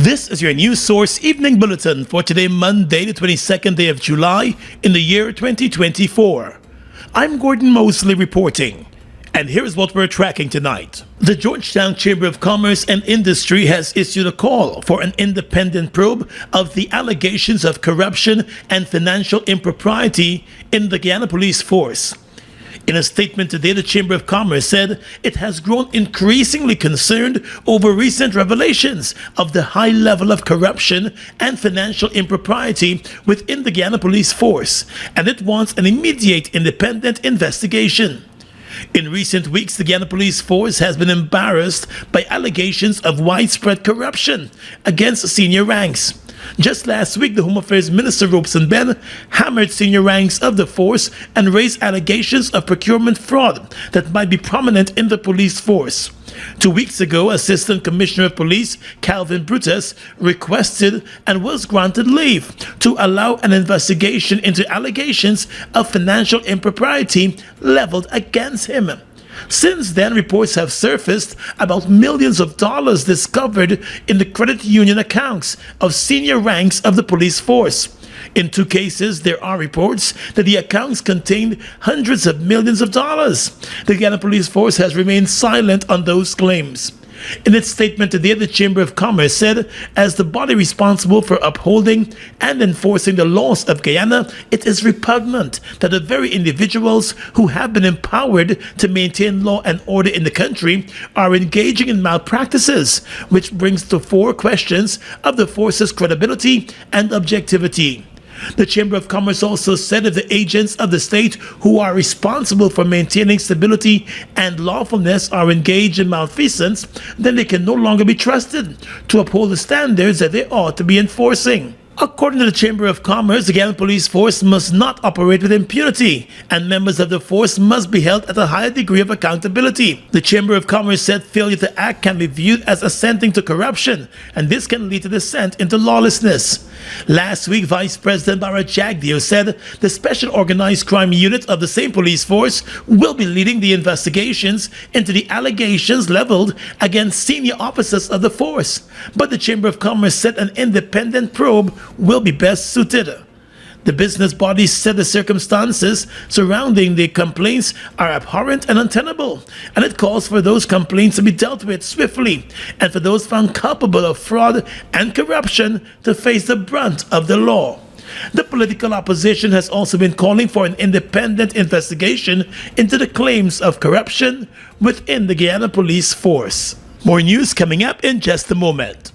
This is your news source evening bulletin for today, Monday, the 22nd day of July in the year 2024. I'm Gordon Mosley reporting, and here's what we're tracking tonight. The Georgetown Chamber of Commerce and Industry has issued a call for an independent probe of the allegations of corruption and financial impropriety in the Guyana police force. In a statement today, the Chamber of Commerce said it has grown increasingly concerned over recent revelations of the high level of corruption and financial impropriety within the Guyana police force, and it wants an immediate independent investigation. In recent weeks, the Guyana police force has been embarrassed by allegations of widespread corruption against senior ranks. Just last week, the Home Affairs Minister Robeson Ben hammered senior ranks of the force and raised allegations of procurement fraud that might be prominent in the police force. 2 weeks ago, Assistant Commissioner of Police Calvin Brutus requested and was granted leave to allow an investigation into allegations of financial impropriety leveled against him. Since then, reports have surfaced about millions of dollars discovered in the credit union accounts of senior ranks of the police force. In 2 cases, there are reports that the accounts contained hundreds of millions of dollars. The Guyana police force has remained silent on those claims. In its statement today, the Chamber of Commerce said, as the body responsible for upholding and enforcing the laws of Guyana, it is repugnant that the very individuals who have been empowered to maintain law and order in the country are engaging in malpractices, which brings to fore questions of the force's credibility and objectivity. The Chamber of Commerce also said if the agents of the state who are responsible for maintaining stability and lawfulness are engaged in malfeasance, then they can no longer be trusted to uphold the standards that they ought to be enforcing. According to the Chamber of Commerce, the Guyana police force must not operate with impunity, and members of the force must be held at a higher degree of accountability. The Chamber of Commerce said failure to act can be viewed as assenting to corruption, and this can lead to descent into lawlessness. Last week, Vice President Bara Jagdeo said the Special Organized Crime Unit of the same police force will be leading the investigations into the allegations leveled against senior officers of the force. But the Chamber of Commerce said an independent probe will be best suited. The business body said the circumstances surrounding the complaints are abhorrent and untenable, and it calls for those complaints to be dealt with swiftly, and for those found culpable of fraud and corruption to face the brunt of the law. The political opposition has also been calling for an independent investigation into the claims of corruption within the Guyana police force. More news coming up in just a moment.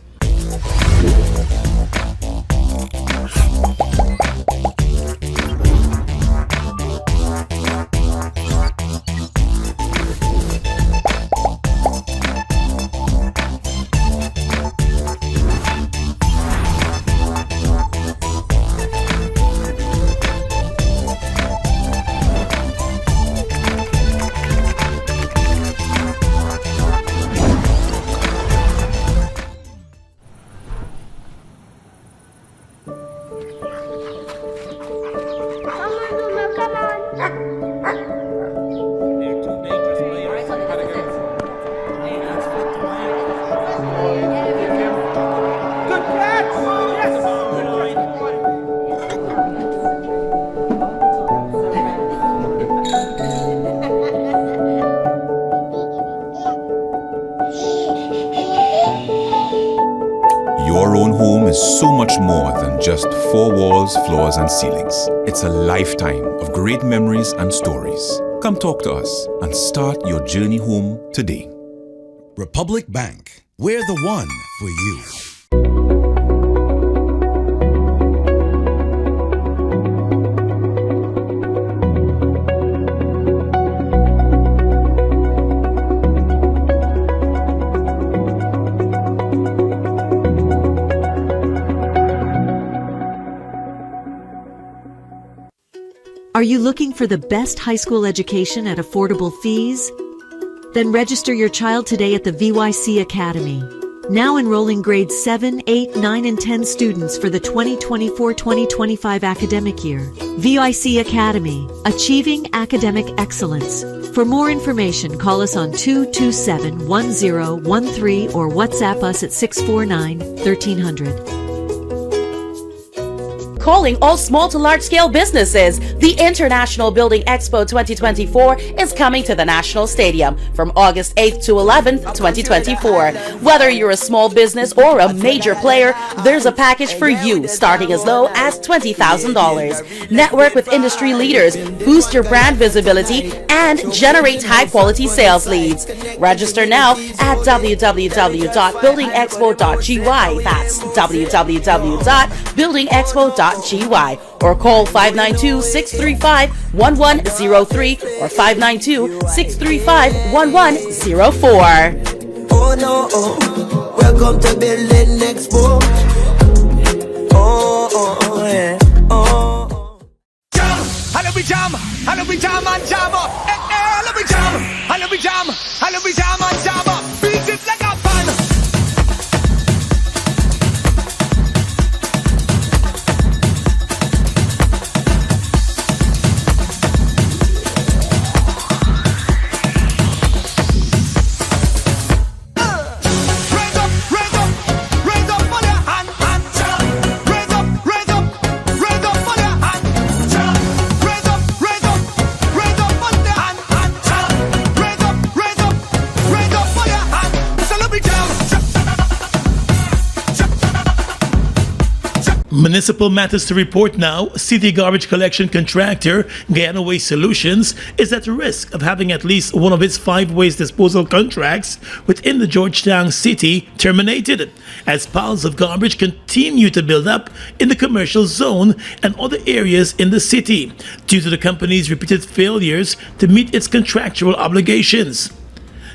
Your own home is so much more than just 4 walls, floors, and ceilings. It's a lifetime of great memories and stories. Come talk to us and start your journey home today. Republic Bank, we're the one for you. Are you looking for the best high school education at affordable fees? Then register your child today at the VYC Academy. Now enrolling grades 7, 8, 9, and 10 students for the 2024-2025 academic year. VYC Academy, achieving academic excellence. For more information, call us on 227-1013 or WhatsApp us at 649-1300. Calling all small to large scale businesses. The International Building Expo 2024 is coming to the National Stadium from August 8th to 11th, 2024. Whether you're a small business or a major player, there's a package for you starting as low as $20,000. Network with industry leaders, boost your brand visibility, and generate high quality sales leads. Register now at www.buildingexpo.gy. That's www.buildingexpo.gy. Or call 592-635-1103 or 592-635-1104. Oh no, welcome to Building Expo. Yeah. Jam, hello we jam and jam up. Hello we jam, hello we jam and jam up. Beat it like a fan. Municipal matters to report now. City garbage collection contractor Guyana Waste Solutions is at risk of having at least one of its 5 waste disposal contracts within the Georgetown city terminated, as piles of garbage continue to build up in the commercial zone and other areas in the city due to the company's repeated failures to meet its contractual obligations.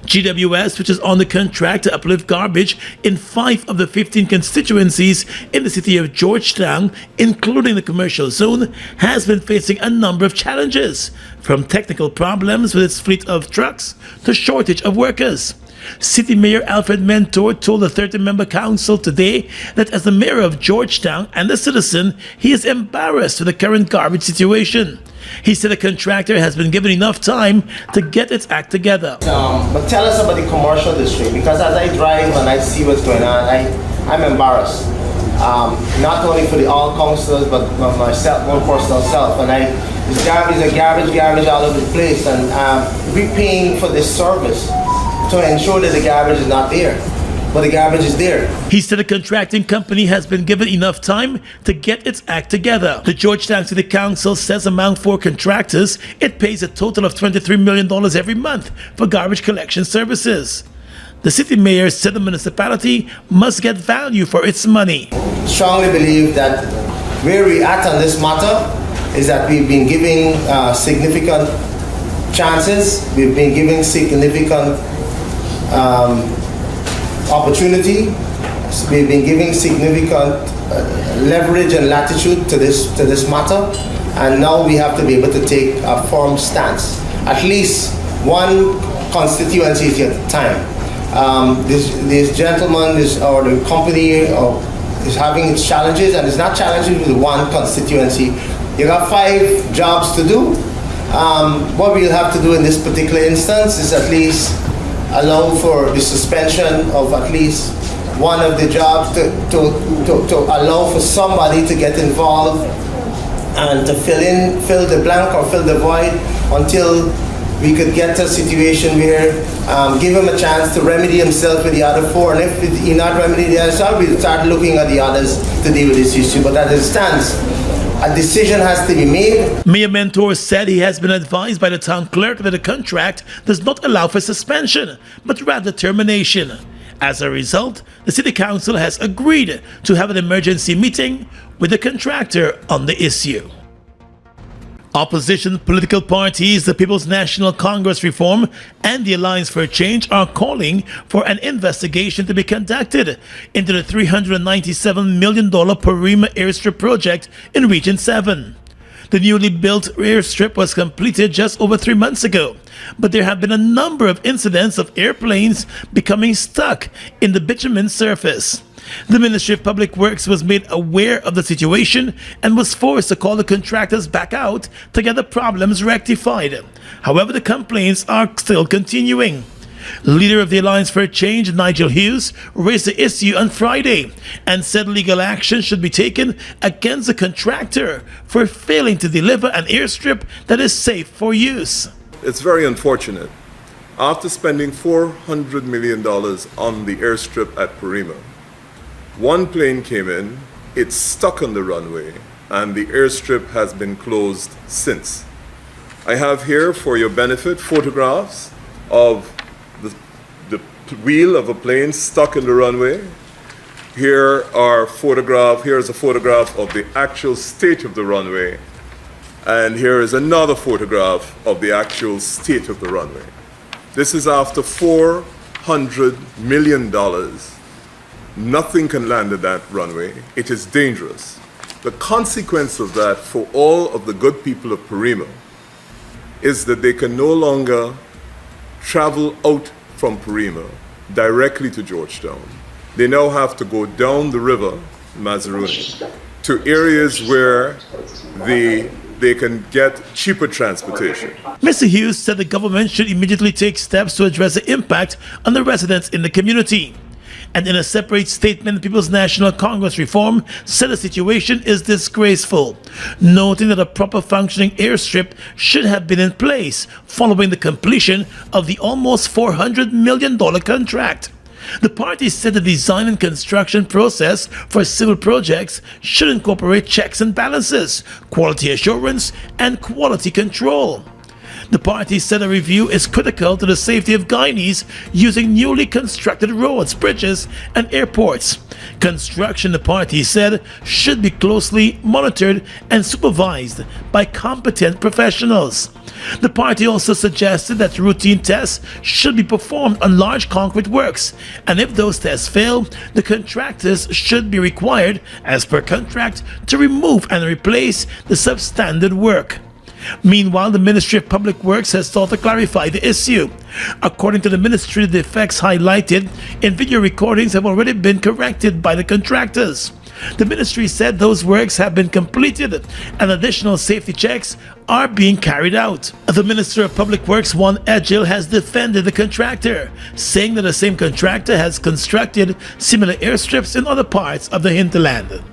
GWS, which is on the contract to uplift garbage in 5 of the 15 constituencies in the city of Georgetown, including the commercial zone, has been facing a number of challenges, from technical problems with its fleet of trucks to shortage of workers. City Mayor Alfred Mentor told the 30-member council today that as the mayor of Georgetown and a citizen, he is embarrassed with the current garbage situation. He said the contractor has been given enough time to get its act together. But tell us about the commercial district, because as I drive and I see what's going on, I'm embarrassed. Not only for the all councillors, but myself, one personal self. And there's garbage all over the place, and we're paying for this service to ensure that the garbage is not there. But the garbage is there. He said the contracting company has been given enough time to get its act together. The Georgetown City Council says among 4 contractors, it pays a total of $23 million every month for garbage collection services. The city mayor said the municipality must get value for its money. Strongly believe that where we're at on this matter is that we've been giving significant chances, we've been giving significant opportunity, we've been giving significant leverage and latitude to this matter, and now we have to be able to take a firm stance, at least one constituency at a time. This gentleman or the company is having its challenges, and it's not challenging with one constituency. You got 5 jobs to do. What we'll have to do in this particular instance is at least allow for the suspension of at least one of the jobs to allow for somebody to get involved and to fill the blank or fill the void until we could get to a situation where give him a chance to remedy himself with the other 4, and if he not remedy the other side, we'll start looking at the others to deal with this issue. But as it stands, a decision has to be made. Mayor Mentor said he has been advised by the town clerk that the contract does not allow for suspension, but rather termination. As a result, the city council has agreed to have an emergency meeting with the contractor on the issue. Opposition political parties, the People's National Congress Reform and the Alliance for Change, are calling for an investigation to be conducted into the $397 million Porima Airstrip project in Region 7. The newly built airstrip was completed just over 3 months ago, but there have been a number of incidents of airplanes becoming stuck in the bitumen surface. The Ministry of Public Works was made aware of the situation and was forced to call the contractors back out to get the problems rectified. However, the complaints are still continuing. Leader of the Alliance for Change, Nigel Hughes, raised the issue on Friday and said legal action should be taken against the contractor for failing to deliver an airstrip that is safe for use. It's very unfortunate. After spending $400 million on the airstrip at Parima, one plane came in, it's stuck on the runway, and the airstrip has been closed since. I have here, for your benefit, photographs of the wheel of a plane stuck in the runway. Here's a photograph of the actual state of the runway. And here is another photograph of the actual state of the runway. This is after $400 million. Nothing can land at that runway. It is dangerous. The consequence of that for all of the good people of Parima is that they can no longer travel out from Parima directly to Georgetown. They now have to go down the river, Mazaruni, to areas where they can get cheaper transportation. Mr. Hughes said the government should immediately take steps to address the impact on the residents in the community. And in a separate statement, the People's National Congress Reform said the situation is disgraceful, noting that a proper functioning airstrip should have been in place following the completion of the almost $400 million contract. The party said the design and construction process for civil projects should incorporate checks and balances, quality assurance, and quality control. The party said a review is critical to the safety of Guyanese using newly constructed roads, bridges, and airports. Construction, the party said, should be closely monitored and supervised by competent professionals. The party also suggested that routine tests should be performed on large concrete works, and if those tests fail, the contractors should be required, as per contract, to remove and replace the substandard work. Meanwhile, the Ministry of Public Works has sought to clarify the issue. According to the ministry, the defects highlighted in video recordings have already been corrected by the contractors. The ministry said those works have been completed and additional safety checks are being carried out. The Minister of Public Works, Juan Edgil, has defended the contractor, saying that the same contractor has constructed similar airstrips in other parts of the hinterland.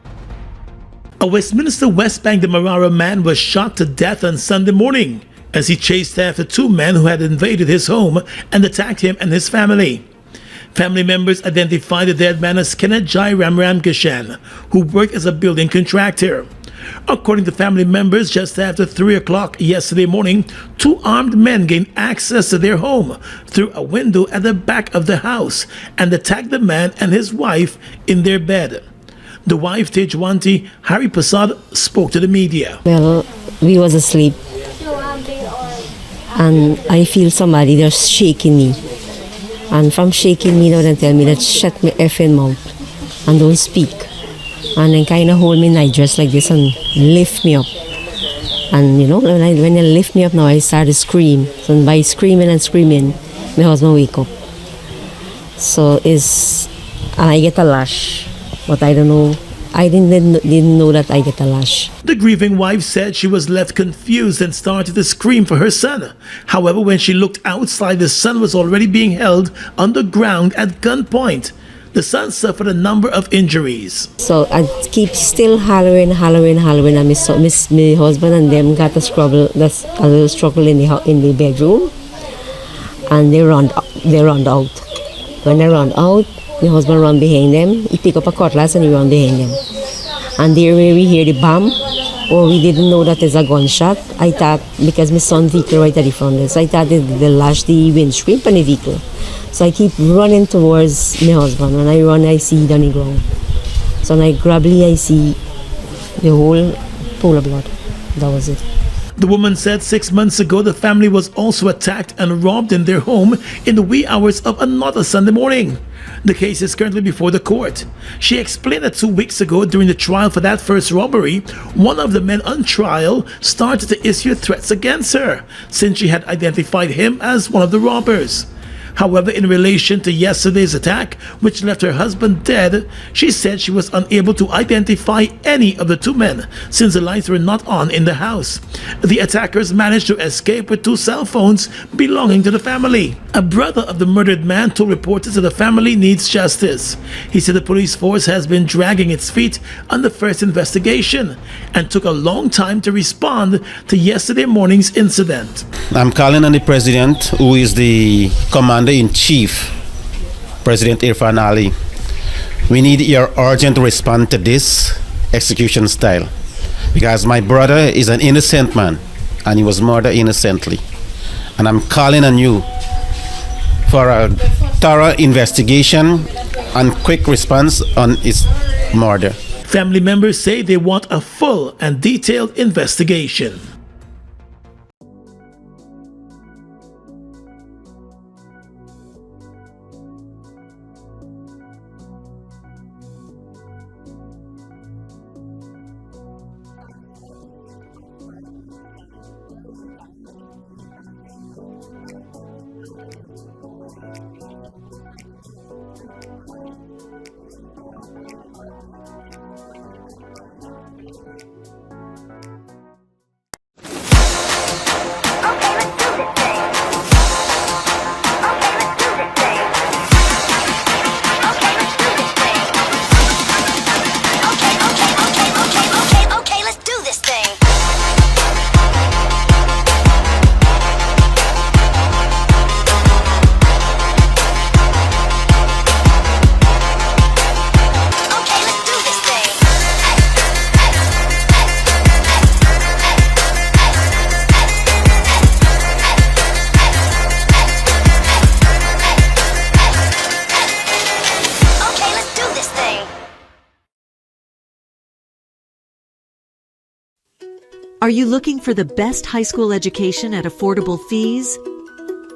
A Westminster West Bank Demerara man was shot to death on Sunday morning as he chased after two men who had invaded his home and attacked him and his family. Family members identified the dead man as Kenneth Jai Ramkishan, who worked as a building contractor. According to family members, just after 3 o'clock yesterday morning, two armed men gained access to their home through a window at the back of the house and attacked the man and his wife in their bed. The wife, Tejwanti Hari Prasad, spoke to the media. Well, we was asleep and I feel somebody just shaking me. And from shaking me, they tell me that shut my effing mouth and don't speak. And then kind of hold me in my dress like this and lift me up. And you know, when they lift me up now, I start to scream. So by screaming and screaming, my husband wake up. So and I get a lash. But I don't know, I didn't know that I get a lash. The grieving wife said she was left confused and started to scream for her son. However, when she looked outside, the son was already being held underground at gunpoint. The son suffered a number of injuries. So I keep still hollering, and my husband and them got a little struggle in the bedroom, and they run out. When they run out, my husband run behind them. He pick up a cutlass and he run behind them. And there where we hear the bomb, we didn't know that there's a gunshot. I thought, because my son's vehicle right at the front, so I thought they lashed the windscreen on the vehicle. So I keep running towards my husband. When I run, I see it on the ground. So when I gradually, I see the whole pool of blood. That was it. The woman said 6 months ago the family was also attacked and robbed in their home in the wee hours of another Sunday morning. The case is currently before the court. She explained that 2 weeks ago during the trial for that first robbery, one of the men on trial started to issue threats against her since she had identified him as one of the robbers. However, in relation to yesterday's attack, which left her husband dead, she said she was unable to identify any of the two men since the lights were not on in the house. The attackers managed to escape with 2 cell phones belonging to the family. A brother of the murdered man told reporters that the family needs justice. He said the police force has been dragging its feet on the first investigation and took a long time to respond to yesterday morning's incident. I'm calling on the president, who is the commander-in-chief, President Irfan Ali. We need your urgent response to this execution style, because my brother is an innocent man and he was murdered innocently. And I'm calling on you for a thorough investigation and quick response on his murder. Family members say they want a full and detailed investigation. Are you looking for the best high school education at affordable fees?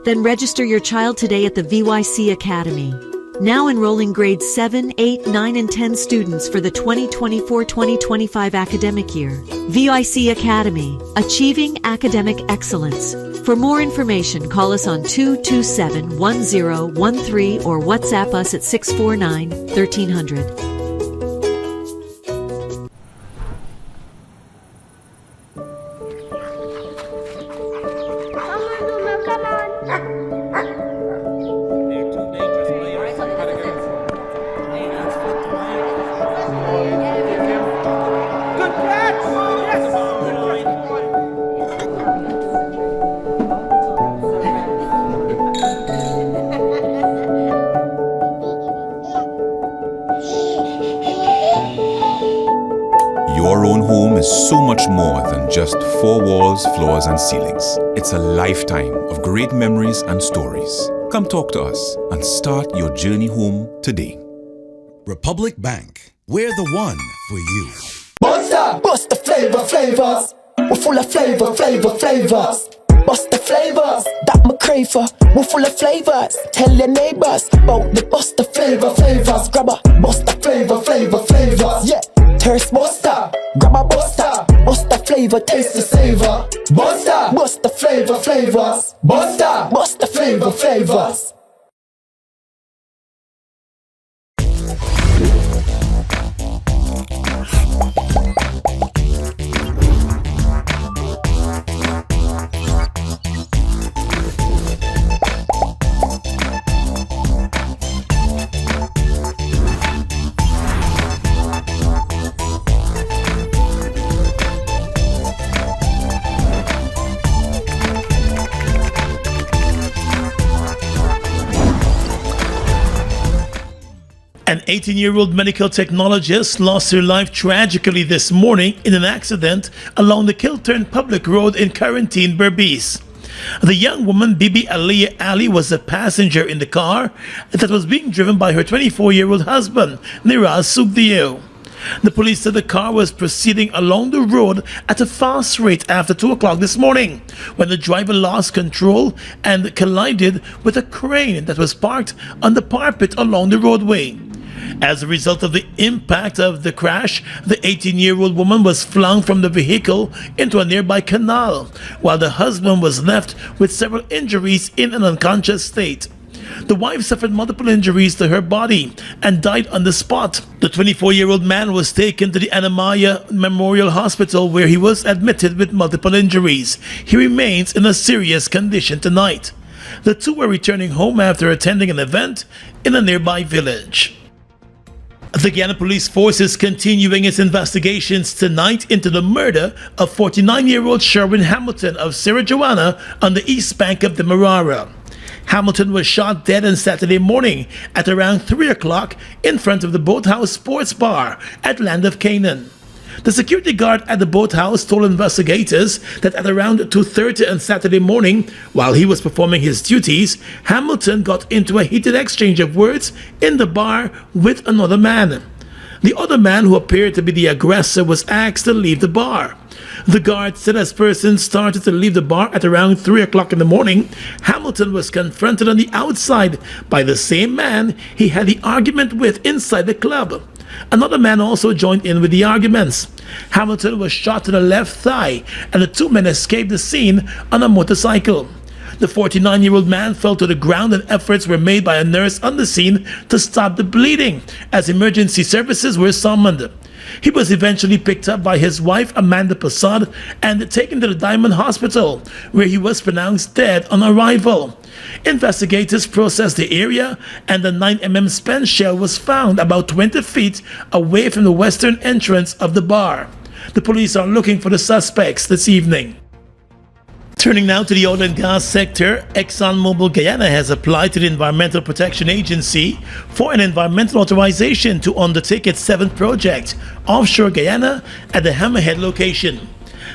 Then register your child today at the VYC Academy. Now enrolling grades 7, 8, 9, and 10 students for the 2024-2025 academic year. VYC Academy, achieving academic excellence. For more information, call us on 227-1013 or WhatsApp us at 649-1300. Your own home is so much more than just 4 walls, floors, and ceilings. It's a lifetime of great memories and stories. Come talk to us and start your journey home today. Republic Bank, we're the one for you. Monster, bust the flavors. We're full of flavors. Bust the flavors, that my crave for. We're full of flavors. Tell your neighbors about the bust the flavors. Grab a bust the flavors. Yeah, thirst buster, grab a buster. Bust the flavor, taste the savor. Buster, bust the flavors. Buster, bust the flavors. An 18-year-old medical technologist lost her life tragically this morning in an accident along the Kilturn Public Road in Quarantine, Berbice. The young woman, Bibi Aliyah Ali, was a passenger in the car that was being driven by her 24-year-old husband, Niraz Sugdiyo. The police said the car was proceeding along the road at a fast rate after 2 o'clock this morning when the driver lost control and collided with a crane that was parked on the parapet along the roadway. As a result of the impact of the crash, the 18-year-old woman was flung from the vehicle into a nearby canal, while the husband was left with several injuries in an unconscious state. The wife suffered multiple injuries to her body and died on the spot. The 24-year-old man was taken to the Anamaya Memorial Hospital where he was admitted with multiple injuries. He remains in a serious condition tonight. The two were returning home after attending an event in a nearby village. The Guyana Police Force is continuing its investigations tonight into the murder of 49-year-old Sherwin Hamilton of Sierra Joanna on the east bank of the Marara. Hamilton was shot dead on Saturday morning at around 3 o'clock in front of the Boathouse Sports Bar at Land of Canaan. The security guard at the boathouse told investigators that at around 2:30 on Saturday morning, while he was performing his duties, Hamilton got into a heated exchange of words in the bar with another man. The other man, who appeared to be the aggressor, was asked to leave the bar. The guard said as persons started to leave the bar at around 3 o'clock in the morning, Hamilton was confronted on the outside by the same man he had the argument with inside the club. Another man also joined in with the arguments. Hamilton was shot to the left thigh, and the two men escaped the scene on a motorcycle. The 49-year-old man fell to the ground, and efforts were made by a nurse on the scene to stop the bleeding as emergency services were summoned. He was eventually picked up by his wife, Amanda Passad, and taken to the Diamond Hospital, where he was pronounced dead on arrival. Investigators processed the area, and the 9mm spent shell was found about 20 feet away from the western entrance of the bar. The police are looking for the suspects this evening. Turning now to the oil and gas sector, ExxonMobil Guyana has applied to the Environmental Protection Agency for an environmental authorization to undertake its 7th project offshore Guyana at the Hammerhead location.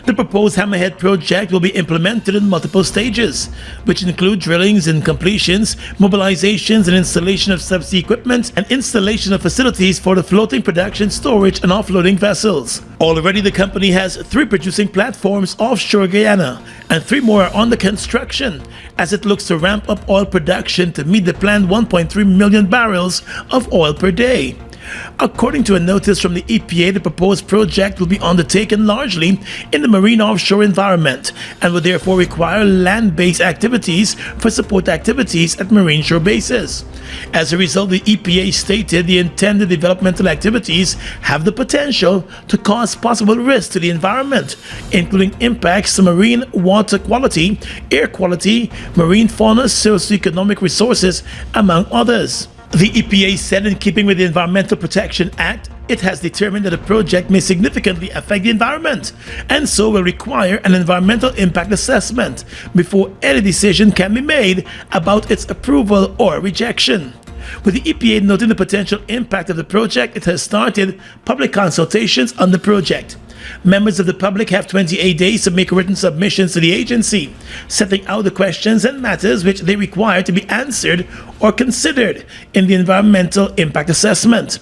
The proposed Hammerhead project will be implemented in multiple stages, which include drillings and completions, mobilizations and installation of subsea equipment, and installation of facilities for the floating production, storage, and offloading vessels. Already, the company has 3 producing platforms offshore Guyana, and 3 more are under construction as it looks to ramp up oil production to meet the planned 1.3 million barrels of oil per day. According to a notice from the EPA, the proposed project will be undertaken largely in the marine offshore environment and will therefore require land-based activities for support activities at marine shore bases. As a result, the EPA stated the intended developmental activities have the potential to cause possible risks to the environment, including impacts to marine water quality, air quality, marine fauna, socioeconomic resources, among others. The EPA said, in keeping with the Environmental Protection Act, it has determined that the project may significantly affect the environment and so will require an environmental impact assessment before any decision can be made about its approval or rejection. With the EPA noting the potential impact of the project, it has started public consultations on the project. Members of the public have 28 days to make written submissions to the agency, setting out the questions and matters which they require to be answered or considered in the environmental impact assessment.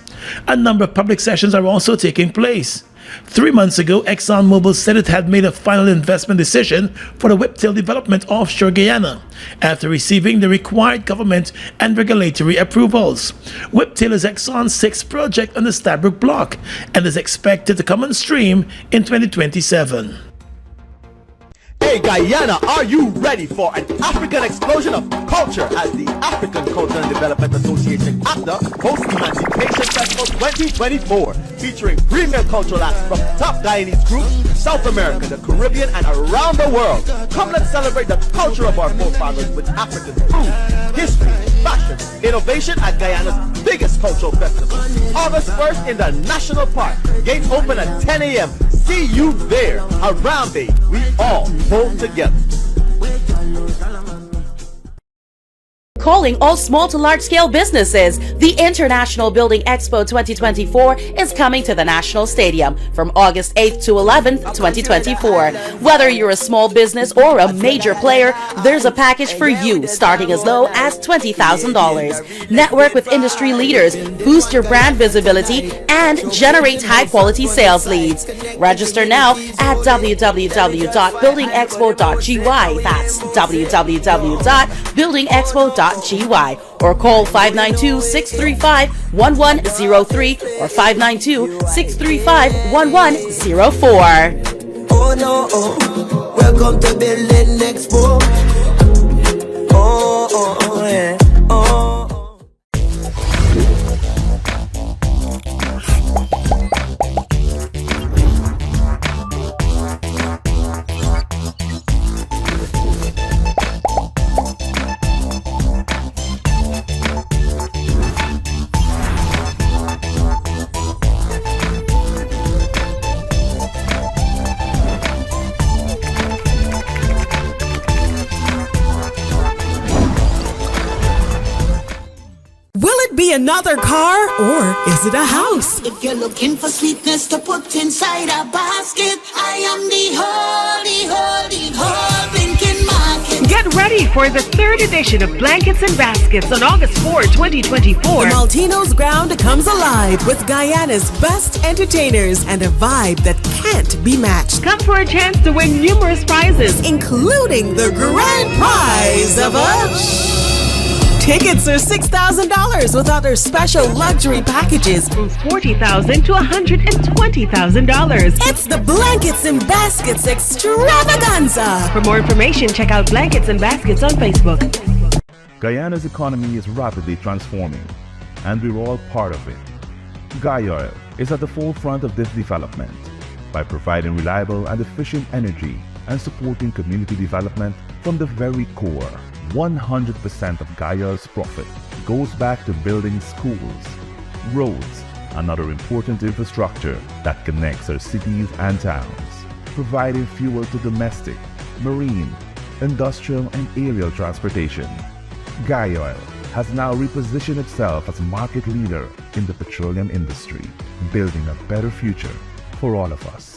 A number of public sessions are also taking place. 3 months ago, ExxonMobil said it had made a final investment decision for the Whiptail development offshore Guyana after receiving the required government and regulatory approvals. Whiptail is Exxon's 6th project on the Stabroek Block and is expected to come on stream in 2027. Hey Guyana, are you ready for an African explosion of culture as the African Culture and Development Association ACDA hosts Emancipation Festival 2024, featuring premier cultural acts from top Guyanese groups, South America, the Caribbean, and around the world. Come, let's celebrate the culture of our forefathers with African food, history, fashion, innovation at Guyana's biggest cultural festival. August 1st in the National Park. Gates open at 10 a.m. See you there. Around day, we all pull together. Calling all small to large scale businesses. The International Building Expo 2024 is coming to the National Stadium from August 8th to 11th, 2024. Whether you're a small business or a major player, there's a package for you starting as low as $20,000. Network with industry leaders, boost your brand visibility, and generate high quality sales leads. Register now at www.buildingexpo.gy. That's www.buildingexpo.gy. Or call 592-635-1103 or 592-635-1104. Oh no, welcome to Building Expo. Oh, yeah. Oh. be another car or is it a house? If you're looking for sweetness to put inside a basket, I am the whole thinking market. Get ready for the 3rd edition of Blankets and Baskets on August 4, 2024. The Maltino's ground comes alive with Guyana's best entertainers and a vibe that can't be matched. Come for a chance to win numerous prizes, including the grand prize of Tickets are $6,000 with other special luxury packages from $40,000 to $120,000. It's the Blankets and Baskets Extravaganza. For more information, check out Blankets and Baskets on Facebook. Guyana's economy is rapidly transforming, and we're all part of it. Guy Oil is at the forefront of this development by providing reliable and efficient energy and supporting community development from the very core. 100% of Guy Oil's profit goes back to building schools, roads, and other important infrastructure that connects our cities and towns, providing fuel to domestic, marine, industrial, and aerial transportation. Guy Oil has now repositioned itself as a market leader in the petroleum industry, building a better future for all of us.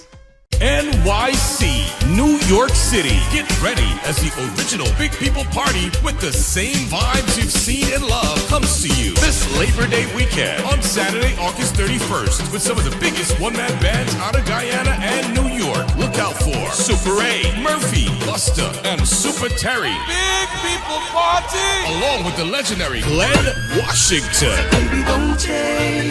NYC, New York City. Get ready as the original Big People Party with the same vibes you've seen and loved comes to you this Labor Day weekend on Saturday, August 31st with some of the biggest one-man bands out of Guyana and New York. Look out for Super A, Murphy, Busta, and Super Terry. Big People Party! Along with the legendary Glenn Washington. Baby, don't take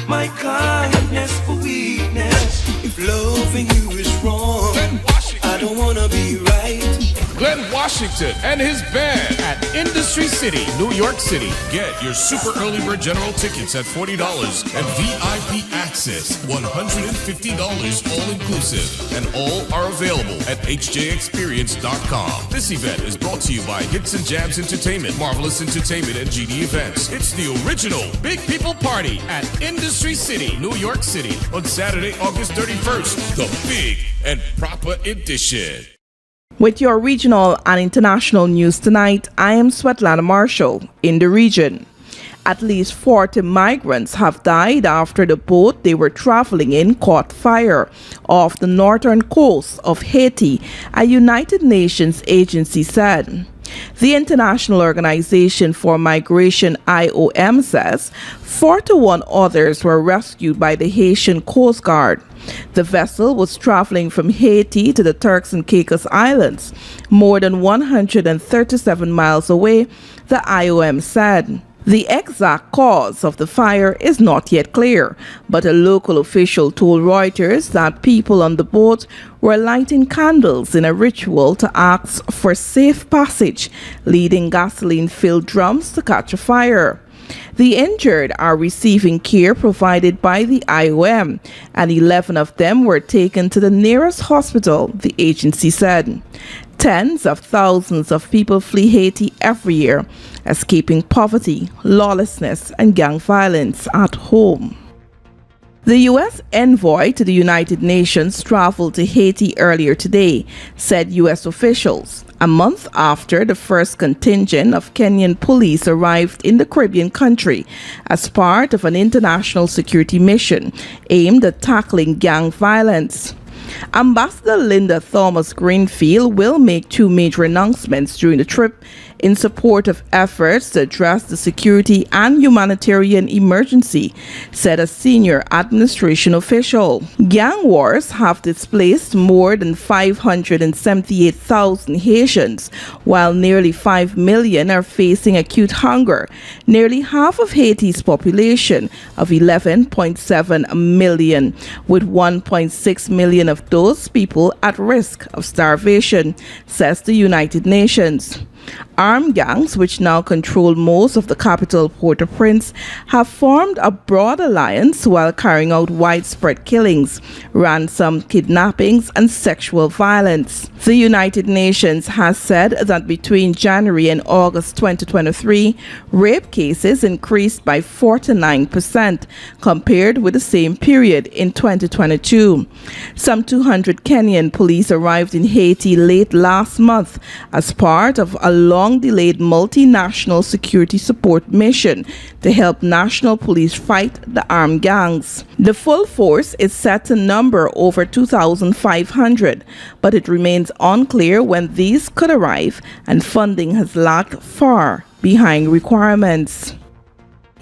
my kindness for weakness. If loving you is wrong, I don't wanna be right. Glenn Washington and his band at Industry City, New York City. Get your super early bird general tickets at $40 and VIP access $150 all inclusive. And all are available at hjexperience.com. This event is brought to you by Hits and Jams Entertainment, Marvelous Entertainment, and GD Events. It's the original Big People Party at Industry City, New York City on Saturday, August 31st. The big and proper edition. With your regional and international news tonight, I am Svetlana Marshall in the region. At least 40 migrants have died after the boat they were traveling in caught fire off the northern coast of Haiti, a United Nations agency said. The International Organization for Migration, IOM, says 41 others were rescued by the Haitian Coast Guard. The vessel was traveling from Haiti to the Turks and Caicos Islands, more than 137 miles away, the IOM said. The exact cause of the fire is not yet clear, but a local official told Reuters that people on the boat were lighting candles in a ritual to ask for safe passage, leading gasoline-filled drums to catch a fire. The injured are receiving care provided by the IOM, and 11 of them were taken to the nearest hospital, the agency said. Tens of thousands of people flee Haiti every year, escaping poverty, lawlessness, and gang violence at home. The U.S. envoy to the United Nations traveled to Haiti earlier today, said U.S. officials, a month after the first contingent of Kenyan police arrived in the Caribbean country as part of an international security mission aimed at tackling gang violence. Ambassador Linda Thomas-Greenfield will make two major announcements during the trip in support of efforts to address the security and humanitarian emergency, said a senior administration official. Gang wars have displaced more than 578,000 Haitians, while nearly 5 million are facing acute hunger, nearly half of Haiti's population of 11.7 million, with 1.6 million of those people at risk of starvation, says the United Nations. Armed gangs, which now control most of the capital Port-au-Prince, have formed a broad alliance while carrying out widespread killings, ransom, kidnappings, and sexual violence. The United Nations has said that between January and August 2023, rape cases increased by 49% compared with the same period in 2022. Some 200 Kenyan police arrived in Haiti late last month as part of a a long-delayed multinational security support mission to help national police fight the armed gangs. The full force is set to number over 2,500, but it remains unclear when these could arrive, and funding has lagged far behind requirements.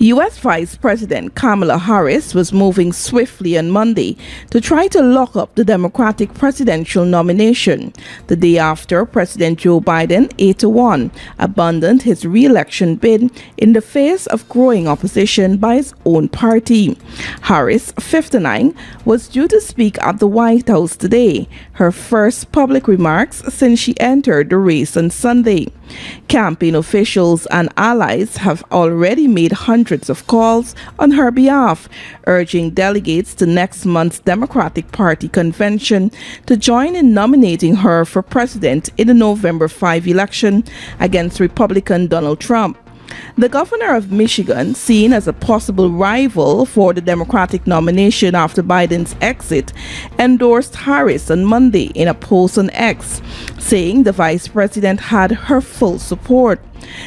U.S. Vice President Kamala Harris was moving swiftly on Monday to try to lock up the Democratic presidential nomination, the day after President Joe Biden, 8-1, abandoned his re-election bid in the face of growing opposition by his own party. Harris, 59, was due to speak at the White House today, her first public remarks since she entered the race on Sunday. Campaign officials and allies have already made hundreds of calls on her behalf, urging delegates to next month's Democratic Party convention to join in nominating her for president in the November 5 election against Republican Donald Trump. The governor of Michigan, seen as a possible rival for the Democratic nomination after Biden's exit, endorsed Harris on Monday in a post on X, saying the vice president had her full support.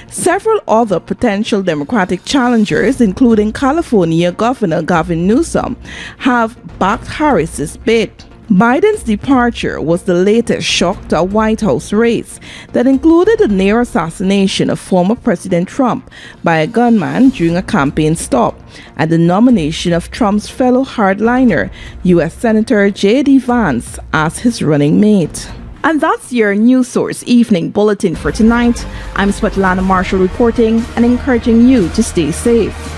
Several other potential Democratic challengers, including California Governor Gavin Newsom, have backed Harris's bid. Biden's departure was the latest shock to a White House race that included the near assassination of former President Trump by a gunman during a campaign stop, and the nomination of Trump's fellow hardliner, U.S. Senator J.D. Vance, as his running mate. And that's your News Source Evening Bulletin for tonight. I'm Svetlana Marshall reporting and encouraging you to stay safe.